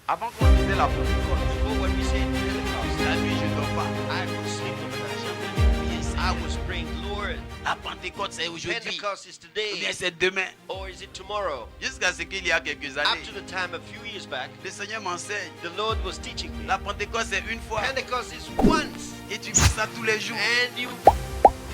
Avant qu'on disait la Pentecôte, Before when we say Pentecost, la nuit je ne dors pas. I would sleep over that. I was praying, Lord, La Pentecôte c'est aujourd'hui. Pentecost is Ou bien today, c'est demain. or is it tomorrow? Jusqu'à ce qu'il y a quelques Up années, to the time a few years back, le Seigneur m'enseigne. the Lord was teaching me. La Pentecôte c'est une fois. Pentecost is once, Et tu vis ça tous les jours. and you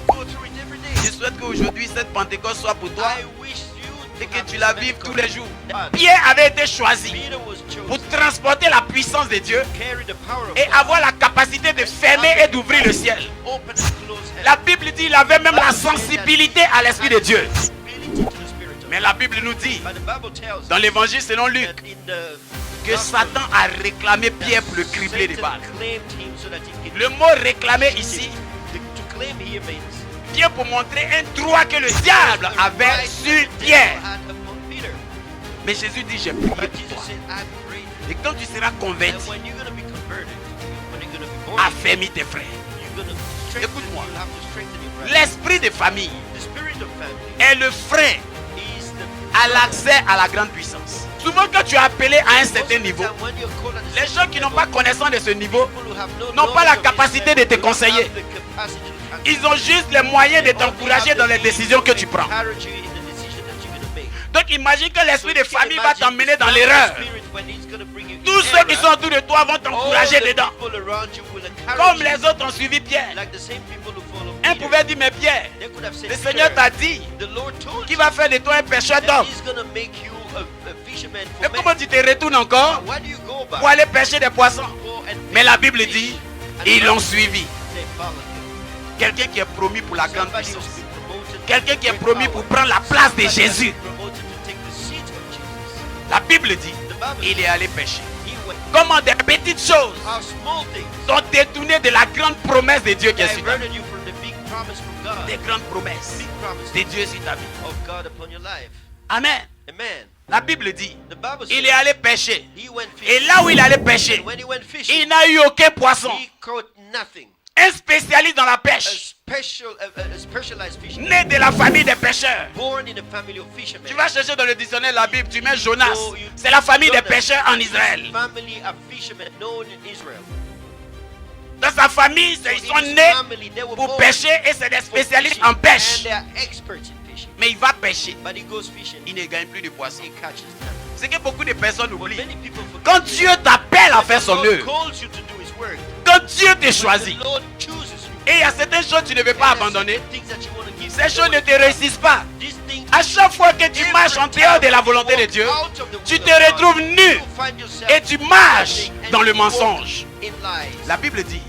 go through it every Je day. souhaite qu'aujourd'hui cette Pentecôte soit pour toi I wish you et to que have tu this la vives tous les Pentecost. jours. God, Pierre avait été choisi Peter was pour chosen transporter la puissance de Dieu to carry the power of et God, avoir la capacité de fermer et d'ouvrir le ciel. open and close La heaven. Bible dit qu'il avait même la sensibilité à l'Esprit de Dieu. Ability to the Spirit of Mais God. la Bible nous dit, But the Bible tells dans us l'évangile selon Luc, that in the que gospel, Satan a réclamé that Pierre pour le cribler des Satan balles. claimed him so that he could Le mot réclamer ici, to claim here means Pierre pour montrer un droit que le diable the avait right sur the devil Pierre. had upon Peter. Mais Jésus dit, j'ai prié But pour Jesus toi. said, I prayed. Et quand tu seras And converti, when you're going to be converted, when you're going to be born again, affermis tes frères. you're going to strengthen, Écoute-moi. you'll have to strengthen your brother. L'esprit de famille The spirit of family est le frein is the à l'accès à la grande puissance. Souvent quand tu es appelé à un certain niveau, When you're called at a les certain gens qui n'ont level, pas connaissance de ce niveau, people who have no n'ont pas la knowledge of this capacité de level te will not conseiller. have the capacity to counsel Ils ont juste les moyens de t'encourager dans les décisions que tu prends. encourage you in the decision that you're going to make. Donc imagine que l'esprit de So you can famille va imagine t'emmener the dans Holy l'erreur. Spirit when he's gonna bring you in Tous ceux qui error, sont autour de toi vont all t'encourager the dedans. people around you will encourage Comme you, les autres ont suivi Pierre. like the same people who follow Un Peter. pouvait dire, mais Pierre, They could have said, le Seigneur Peter, t'a dit the Lord told qu'il you va faire de toi un pêcheur that d'hommes. he's gonna make you a fisherman Et for comment men. tu te retournes encore Why do you go back? pour aller pêcher des poissons? Go and Mais la fish Bible fish. dit, And ils the l'ont Bible suivi. they followed him. Quelqu'un qui est promis pour la grande Somebody who's puissance. been promoted to Quelqu'un qui est great promis power. pour prendre la place de Somebody that's Jésus. been promoted to take the seat of Jesus. La Bible dit, The Bible il est allé pêcher. he went. Comment des petites choses How small things sont détournées de la grande promesse de Dieu qui est sur ta vie. diverted you from the big promise from God. Des grandes promesses Big promise de Dieu sur ta vie. of God upon your life. Amen. Amen. La Bible dit, The Bible il says est allé pêcher. he went Et fishing. là où il allait pêcher, And when he went fishing, il n'a eu aucun poisson. he caught nothing. Un spécialiste dans la A pêche, specialized fisherman, né de la famille des pêcheurs. born in a family of fishermen. Tu vas chercher dans le dictionnaire la Bible, tu mets Jonas. C'est la famille des pêcheurs en Israël. Family of fishermen known in Israel. Dans sa famille, ils sont nés pour pêcher et c'est des spécialistes en And pêche. they are experts in fishing. Mais il va pêcher, But he goes fishing. il ne gagne plus de poissons. He catches nothing. C'est que beaucoup de personnes But oublient. many people forget Quand this. Dieu t'appelle à faire son God œuvre, calls you to do his work. quand Dieu te When choisit, the Lord chooses you. et il y a certaines choses que tu ne veux pas And there's abandonner, certain things that you wanna give, ces you choses don't ne wanna te give up. réussissent pas. These things, À chaque fois que tu marches en dehors de la volonté de Dieu, tu te retrouves nu et tu marches dans le mensonge. La Bible dit,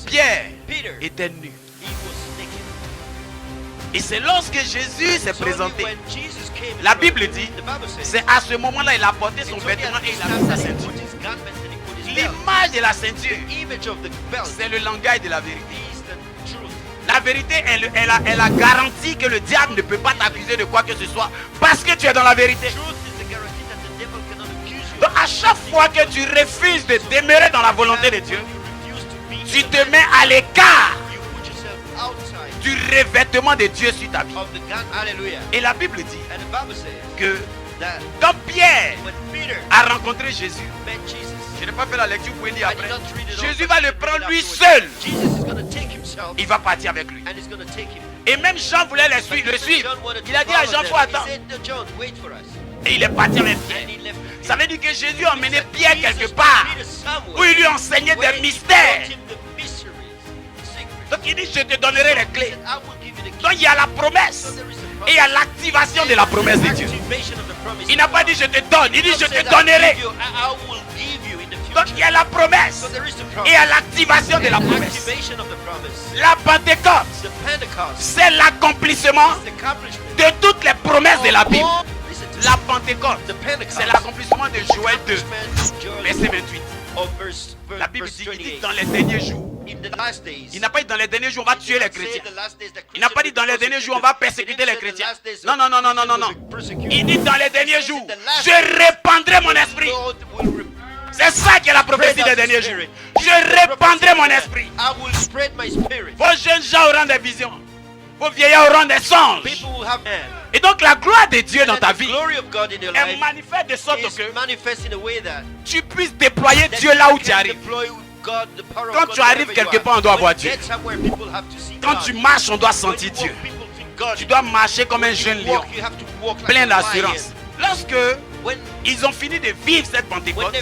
Pierre Peter, était nu. he was naked. Et c'est lorsque Jésus s'est It's only présenté. when Jesus came in La front Bible of him, dit, the Bible says, c'est à ce moment-là il a porté son it's only vêtement at et this il a time mis sa that he ceinture. put his garment and he put his belt. L'image de la ceinture, The image of the belt c'est le langage de la vérité. is the truth. La vérité, elle a garanti que le diable ne peut pas t'accuser de quoi que ce soit parce que tu es dans la vérité. Truth is the guarantee that the devil cannot accuse you. Donc à chaque fois que tu refuses de demeurer dans la volonté de Dieu, You refuse to be tu in te the mets à l'écart you put yourself outside du revêtement de Dieu sur ta vie. of the gun. Hallelujah. Et la Bible dit And the Bible says que that quand Pierre when Peter a rencontré Jésus, met Jesus, je n'ai pas fait la lecture pour lire I did après, not read it all, Jésus but va you le can prendre read lui afterwards. seul. Jesus is going to take himself Il va partir avec lui. and he's going to take him. Et même Jean voulait le suivre. John wanted to Il a dit à follow Jean, them. faut attendre. He said, "No, John, wait for us." Et il est parti avec And Pierre. he left. Ça veut dire que Jésus a emmené Means that Pierre Jesus quelque took part Peter somewhere où il lui enseignait where des he mystères. taught him the mysteries, the secrets. Donc il dit, je te donnerai les He clés. said, "I will give you the Donc keys." il y a la promesse So there is a et promise. il y a l'activation de la promesse de Dieu. Activation of the promise Il of n'a pas God. dit je te donne, il dit He je said, te "I donnerai. give you, I will give you in the Donc future." il y a la promesse So there is the et promise. il y a l'activation de la And promesse. activation of the promise. La Pentecôte, The Pentecost c'est l'accomplissement is the accomplishment de toutes les promesses de la of Bible. all- listen to La this. Pentecôte, The Pentecost c'est l'accomplissement de Joël 2, accomplishment of Joel verset 28. of verse La Bible verse dit, il dit 28. dans les derniers jours. In the last days. Il n'a pas dit dans les derniers jours on va tuer les chrétiens. Il n'a Il pas dit dans les derniers jours on va persécuter les chrétiens. Non, non, non, non, non, non, non. Il dit dans les derniers jours, je répandrai mon esprit. C'est ça qui est la prophétie des derniers jours. Je répandrai mon esprit. I will spread my spirit. Vos jeunes gens auront des visions. Vos vieillards auront des songes. People will have Et donc la gloire de Dieu dans and ta the vie glory of God in your est life manifeste de sorte is que manifest in a way that tu puisses déployer Dieu là où tu arrives. Quand tu arrives quelque part, on doit voir Dieu. Quand tu marches, on doit sentir Dieu. Tu dois marcher comme un jeune lion, plein d'assurance. Lorsque ils ont fini de vivre cette Pentecôte,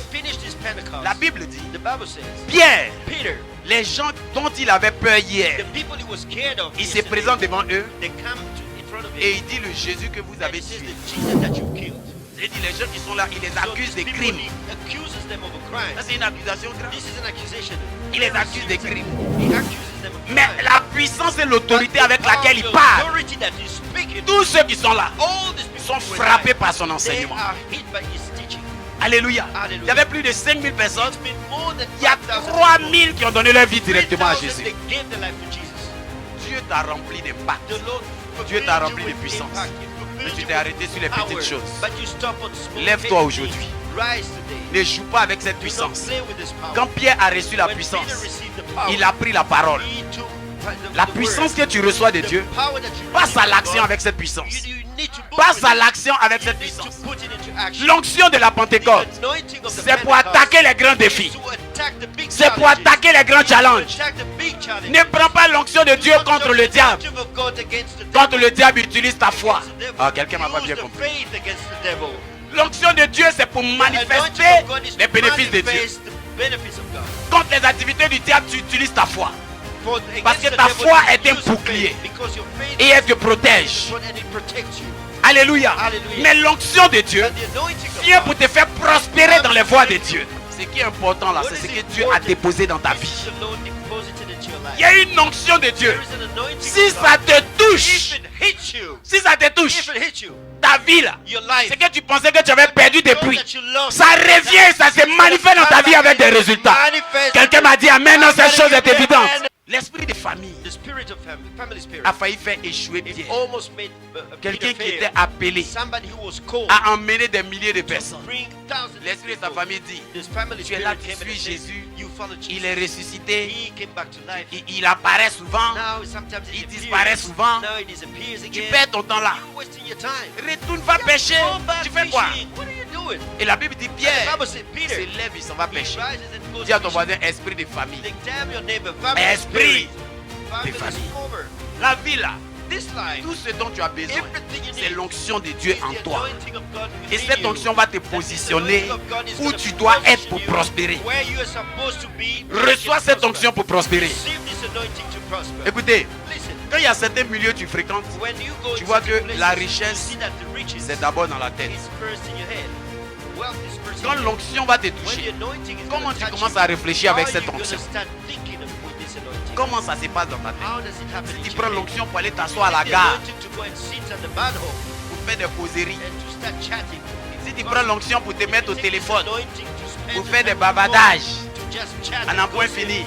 la Bible dit, Pierre, les gens dont il avait peur hier, il se présente devant eux et il dit le Jésus que vous avez tué. Il dit les gens qui sont là, il les accuse de crimes. Ça c'est une accusation grave. Il les accuse de crimes. Mais la puissance et l'autorité avec laquelle il parle, tous ceux qui sont là sont frappés par son enseignement. Alléluia. Il y avait plus de 5000 personnes. Il y a 3000 qui ont donné leur vie directement à Jésus. Dieu t'a rempli d'impact. Dieu t'a rempli de puissance. Mais tu t'es arrêté sur les petites choses. Lève-toi aujourd'hui. Ne joue pas avec cette puissance. Quand Pierre a reçu la puissance, il a pris la parole. La puissance que tu reçois de Dieu, passe à l'action avec cette puissance. Passe à l'action avec cette puissance. L'onction de la Pentecôte, c'est pour attaquer les grands défis. C'est pour attaquer les grands challenges. Ne prends pas l'onction de Dieu contre le diable. Quand le diable utilise ta foi. Ah, quelqu'un m'a pas bien compris. L'onction de Dieu, c'est pour manifester les bénéfices de Dieu. Contre les activités du diable, tu utilises ta foi. Parce que ta foi est un bouclier et elle te protège. Alléluia. Mais l'onction de Dieu vient pour te faire prospérer dans les voies de Dieu. Ce qui est important là, c'est ce que Dieu a déposé dans ta vie. Il y a une onction de Dieu. Si ça te touche, ta vie là, c'est que tu pensais que tu avais perdu depuis. Ça revient, ça se manifeste dans ta vie avec des résultats. Quelqu'un m'a dit amen, non, cette chose est évidente. L'esprit de famille a failli faire échouer Pierre. Quelqu'un qui était appelé à emmener des milliers de personnes. L'esprit de sa famille dit, tu es là, tu suis Jésus, il est ressuscité, il apparaît souvent, il disparaît souvent, tu perds ton temps là. Retourne, va pêcher, tu fais quoi? Et la Bible dit, Pierre il se lève, il s'en va pêcher. Dis à ton voisin, esprit de famille. Esprit de famille. La vie là, tout ce dont tu as besoin, c'est l'onction de Dieu en toi. Et cette onction va te positionner où tu dois être pour prospérer. Reçois cette onction pour prospérer. Écoutez, quand il y a certains milieux que tu fréquentes, tu vois que la richesse, c'est d'abord dans la tête. Quand l'onction va te toucher, comment tu commences à réfléchir avec cette onction? Comment ça se passe dans ta tête? Si tu prends l'onction pour aller t'asseoir à la gare, pour faire des causeries. Si tu prends l'onction pour te mettre au téléphone, pour faire des bavardages, à n'en point fini.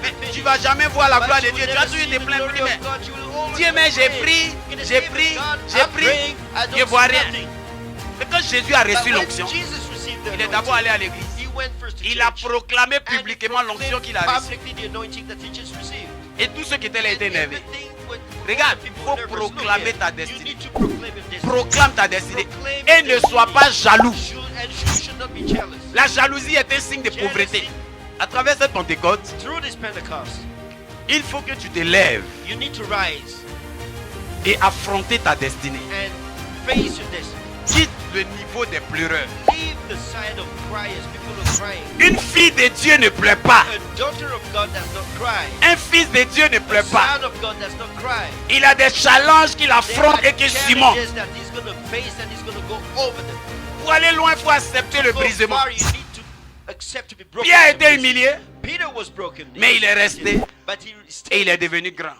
Mais tu ne vas jamais voir la gloire de Dieu. Tu as toujours été plein de prières. Dieu, mais j'ai pris, je ne vois rien. Mais quand Jésus a reçu l'onction, il est d'abord allé à l'église. Il a proclamé publiquement l'onction qu'il a reçue. Et tous ceux qui étaient là étaient énervés. Regarde, il faut proclamer ta destinée. Proclame ta destinée. Et ne sois pas jaloux. La jalousie est un signe de pauvreté. À travers cette Pentecôte, il faut que tu te lèves et affronter ta destinée. Quitte le niveau des pleureurs. Une fille de Dieu ne pleure pas. Un fils de Dieu ne pleure pas. Il a des challenges qu'il affronte et qu'il surmonte. Pour aller loin, il faut accepter le brisement. Pierre a été humilié, mais il est resté et il est devenu grand.